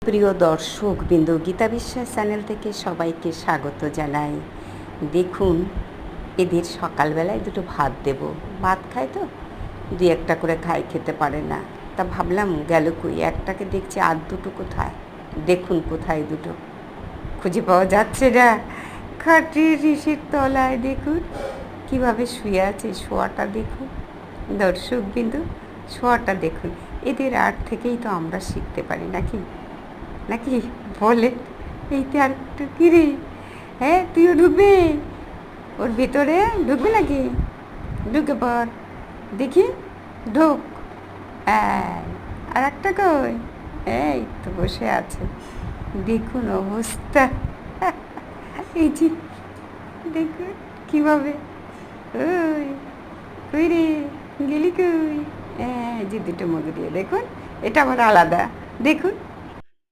প্রিয় দর্শক বিন্দু, গীতা বিশ্বাস চ্যানেল থেকে সবাইকে স্বাগত জানাই। দেখুন, এদের সকালবেলায় দুটো ভাত দেব। ভাত খায় তো, দুই একটা করে খায়, খেতে পারে না। তা ভাবলাম গেল কই, একটাকে দেখছি আর দুটো কোথায়। দেখুন কোথায় দুটো, খুঁজে পাওয়া যাচ্ছে না। খাটের ঋষির তলায় দেখুন কীভাবে শুয়ে আছে, শোয়াটা দেখুন দর্শক বিন্দু, শোয়াটা দেখুন। এদের আর্ট থেকেই তো আমরা শিখতে পারি নাকি নাকি বলে। এইতে আর একটু কিরে, হ্যাঁ তুইও ঢুকবে ওর ভিতরে, ঢুকবে নাকি? ঢুকে পর দেখি, ঢুক। আর একটা কই, এই তো বসে আছে। দেখুন অবস্থা, এই যে দেখুন কীভাবে। ওই কই রে, গেলি কই? যে দুটো মুখ দিয়ে দেখুন, এটা আবার আলাদা দেখুন।